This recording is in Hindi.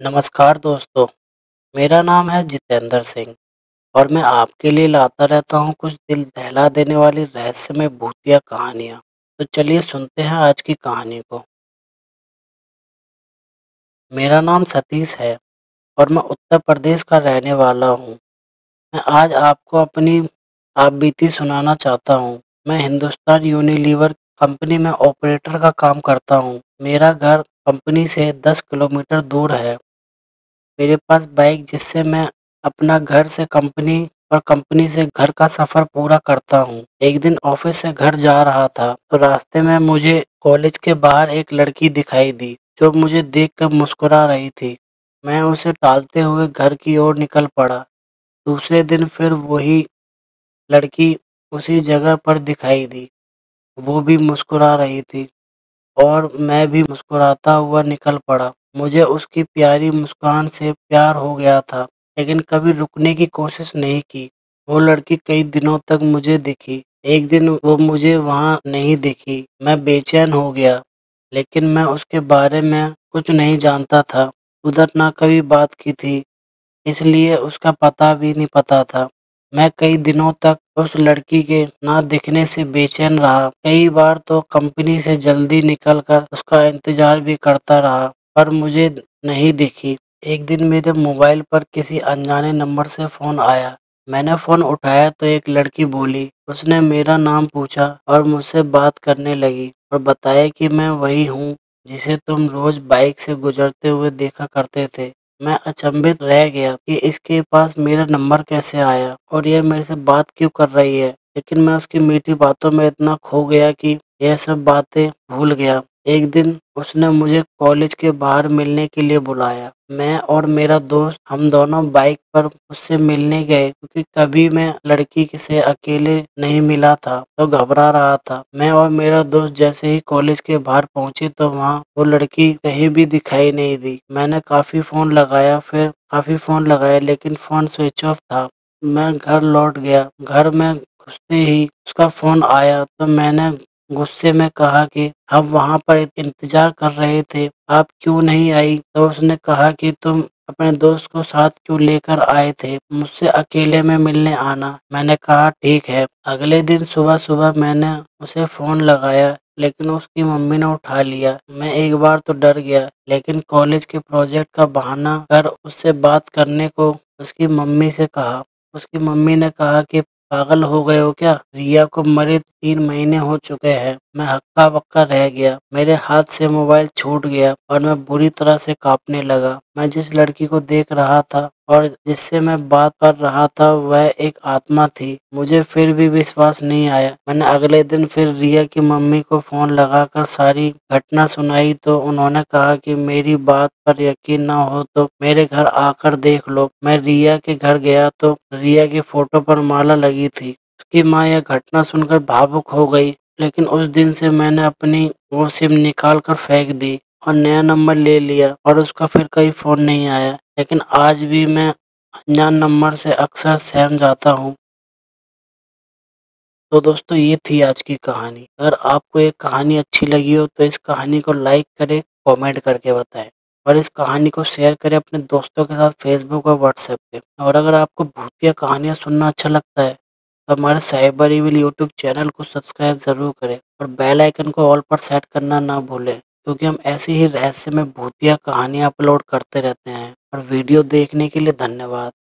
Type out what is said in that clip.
नमस्कार दोस्तों, मेरा नाम है जितेंद्र सिंह और मैं आपके लिए लाता रहता हूँ कुछ दिल दहला देने वाली रहस्यमय भूतिया कहानियाँ। तो चलिए सुनते हैं आज की कहानी को। मेरा नाम सतीश है और मैं उत्तर प्रदेश का रहने वाला हूँ। मैं आज आपको अपनी आप बीती सुनाना चाहता हूँ। मैं हिंदुस्तान यूनिलीवर कंपनी में ऑपरेटर का काम करता हूँ। मेरा घर कंपनी से 10 किलोमीटर दूर है। मेरे पास बाइक जिससे मैं अपना घर से कंपनी और कंपनी से घर का सफर पूरा करता हूँ। एक दिन ऑफिस से घर जा रहा था तो रास्ते में मुझे कॉलेज के बाहर एक लड़की दिखाई दी जो मुझे देखकर मुस्कुरा रही थी। मैं उसे टालते हुए घर की ओर निकल पड़ा। दूसरे दिन फिर वही लड़की उसी जगह पर दिखाई दी। वो भी मुस्कुरा रही थी और मैं भी मुस्कुराता हुआ निकल पड़ा। मुझे उसकी प्यारी मुस्कान से प्यार हो गया था, लेकिन कभी रुकने की कोशिश नहीं की। वो लड़की कई दिनों तक मुझे दिखी। एक दिन वो मुझे वहाँ नहीं दिखी। मैं बेचैन हो गया, लेकिन मैं उसके बारे में कुछ नहीं जानता था। उधर ना कभी बात की थी, इसलिए उसका पता भी नहीं पता था। मैं कई दिनों तक उस लड़की के ना दिखने से बेचैन रहा। कई बार तो कंपनी से जल्दी निकलकर उसका इंतजार भी करता रहा, पर मुझे नहीं दिखी। एक दिन मेरे मोबाइल पर किसी अनजाने नंबर से फ़ोन आया। मैंने फ़ोन उठाया तो एक लड़की बोली। उसने मेरा नाम पूछा और मुझसे बात करने लगी और बताया कि मैं वही हूँ जिसे तुम रोज़ बाइक से गुजरते हुए देखा करते थे। मैं अचंभित रह गया कि इसके पास मेरा नंबर कैसे आया और यह मेरे से बात क्यों कर रही है। लेकिन मैं उसकी मीठी बातों में इतना खो गया कि यह सब बातें भूल गया। एक दिन उसने मुझे कॉलेज के बाहर मिलने के लिए बुलाया। मैं और मेरा दोस्त हम दोनों बाइक पर उससे मिलने गए, क्योंकि कभी मैं लड़की से अकेले नहीं मिला था तो घबरा रहा था। मैं और मेरा दोस्त जैसे ही कॉलेज के बाहर पहुंचे तो वहाँ वो लड़की कहीं भी दिखाई नहीं दी। मैंने काफी फोन लगाया लेकिन फोन स्विच ऑफ था। मैं घर लौट गया। घर में घुसते ही उसका फोन आया तो मैंने गुस्से में कहा कि हम वहाँ पर इंतजार कर रहे थे, आप क्यों नहीं आई? तो उसने कहा कि तुम अपने दोस्त को साथ क्यों लेकर आए थे, मुझसे अकेले में मिलने आना। मैंने कहा ठीक है। अगले दिन सुबह सुबह मैंने उसे फोन लगाया, लेकिन उसकी मम्मी ने उठा लिया। मैं एक बार तो डर गया, लेकिन कॉलेज के प्रोजेक्ट का बहाना कर उससे बात करने को उसकी मम्मी से कहा। उसकी मम्मी ने कहा कि पागल हो गए हो क्या? रिया को मरे 3 महीने हो चुके हैं। मैं हक्का बक्का रह गया। मेरे हाथ से मोबाइल छूट गया और मैं बुरी तरह से कांपने लगा। मैं जिस लड़की को देख रहा था और जिससे मैं बात कर रहा था वह एक आत्मा थी। मुझे फिर भी विश्वास नहीं आया। मैंने अगले दिन फिर रिया की मम्मी को फोन लगाकर सारी घटना सुनाई तो उन्होंने कहा कि मेरी बात पर यकीन ना हो तो मेरे घर आकर देख लो। मैं रिया के घर गया तो रिया की फोटो पर माला लगी थी। उसकी माँ यह घटना सुनकर भावुक हो गई, लेकिन उस दिन से मैंने अपनी वो सिम निकाल कर फेंक दी और नया नंबर ले लिया और उसका फिर कभी फ़ोन नहीं आया। लेकिन आज भी मैं अनजान नंबर से अक्सर सहम जाता हूँ। तो दोस्तों ये थी आज की कहानी। अगर आपको ये कहानी अच्छी लगी हो तो इस कहानी को लाइक करें, कमेंट करके बताएं और इस कहानी को शेयर करें अपने दोस्तों के साथ फेसबुक और व्हाट्सएप पे। और अगर आपको भूतिया कहानियाँ सुनना अच्छा लगता है तो हमारे साइबर इविल यूट्यूब चैनल को सब्सक्राइब ज़रूर करें और बेल आइकन को ऑल पर सेट करना ना भूलें, क्योंकि हम ऐसी ही रहस्यमय भूतिया कहानियाँ अपलोड करते रहते हैं। और वीडियो देखने के लिए धन्यवाद।